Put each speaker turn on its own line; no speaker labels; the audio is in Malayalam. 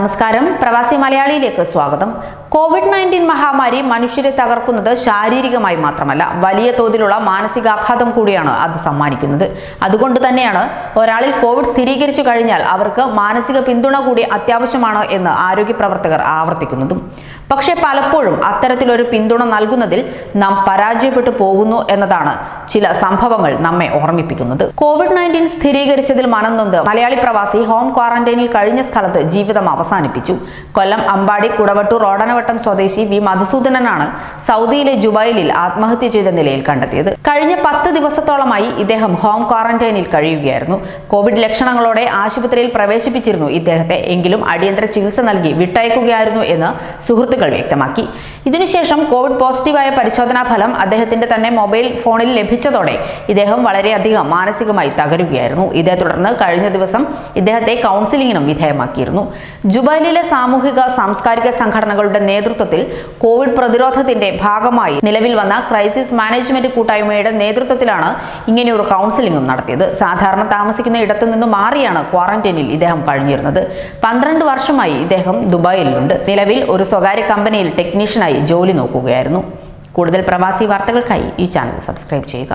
നമസ്കാരം, പ്രവാസി മലയാളിയിലേക്ക് സ്വാഗതം. കോവിഡ്-19 മഹാമാരി മനുഷ്യരെ തകർക്കുന്നത് ശാരീരികമായി മാത്രമല്ല, വലിയ തോതിലുള്ള മാനസികാഘാതം കൂടിയാണ് അത് സമ്മാനിക്കുന്നത്. അതുകൊണ്ട് തന്നെയാണ് ഒരാളിൽ കോവിഡ് സ്ഥിരീകരിച്ചു കഴിഞ്ഞാൽ അവർക്ക് മാനസിക പിന്തുണ കൂടി അത്യാവശ്യമാണ് എന്ന് ആരോഗ്യ പ്രവർത്തകർ ആവർത്തിക്കുന്നതും. പക്ഷേ പലപ്പോഴും അത്തരത്തിലൊരു പിന്തുണ നൽകുന്നതിൽ നാം പരാജയപ്പെട്ടു പോകുന്നു എന്നതാണ് ചില സംഭവങ്ങൾ നമ്മെ ഓർമ്മിപ്പിക്കുന്നത്. കോവിഡ്-19 സ്ഥിരീകരിച്ചതിൽ മനംനൊന്ത് മലയാളി പ്രവാസി ഹോം ക്വാറന്റൈനിൽ കഴിഞ്ഞ സ്ഥലത്ത് ജീവിതം അവസാനിപ്പിച്ചു. കൊല്ലം അമ്പാടി കുടവട്ടൂർ ഓടനവട്ടം സ്വദേശി വി മധുസൂദനനാണ് സൗദിയിലെ ജുബൈലിൽ ആത്മഹത്യ ചെയ്ത നിലയിൽ കണ്ടെത്തിയത്. കഴിഞ്ഞ 10 ദിവസത്തോളമായി ഇദ്ദേഹം ഹോം ക്വാറന്റൈനിൽ കഴിയുകയായിരുന്നു. കോവിഡ് ലക്ഷണങ്ങളോടെ ആശുപത്രിയിൽ പ്രവേശിപ്പിച്ചിരുന്നു ഇദ്ദേഹത്തെ. എങ്കിലും അടിയന്തര ചികിത്സ നൽകി വിട്ടയക്കുകയായിരുന്നു എന്ന് സുഹൃത്തുക്കൾ വ്യക്തമാക്കി. ഇതിനുശേഷം കോവിഡ് പോസിറ്റീവായ പരിശോധനാ ഫലം അദ്ദേഹത്തിന്റെ തന്നെ മൊബൈൽ ഫോണിൽ ലഭിച്ചതോടെ ഇദ്ദേഹം വളരെയധികം മാനസികമായി തകരുകയായിരുന്നു. ഇതേ തുടർന്ന് കഴിഞ്ഞ ദിവസം ഇദ്ദേഹത്തെ കൗൺസിലിംഗിനും വിധേയമാക്കിയിരുന്നു. ജുബൈലിലെ സാമൂഹിക സാംസ്കാരിക സംഘടനകളുടെ നേതൃത്വത്തിൽ കോവിഡ് പ്രതിരോധത്തിന്റെ ഭാഗമായി നിലവിൽ വന്ന ക്രൈസിസ് മാനേജ്മെന്റ് കൂട്ടായ്മയുടെ നേതൃത്വത്തിലാണ് ഇങ്ങനെയൊരു കൗൺസിലിംഗും നടത്തിയത്. സാധാരണ താമസിക്കുന്ന ഇടത്തു നിന്ന് മാറിയാണ് ക്വാറന്റൈനിൽ ഇദ്ദേഹം കഴിഞ്ഞിരുന്നത്. 12 വർഷമായി ഇദ്ദേഹം ദുബായിലുണ്ട്. നിലവിൽ ഒരു സ്വകാര്യ കമ്പനിയിൽ ടെക്നീഷ്യനായി ജോലി നോക്കുകയായിരുന്നു. കൂടുതൽ പ്രവാസി വാർത്തകൾക്കായി ഈ ചാനൽ സബ്സ്ക്രൈബ് ചെയ്യുക.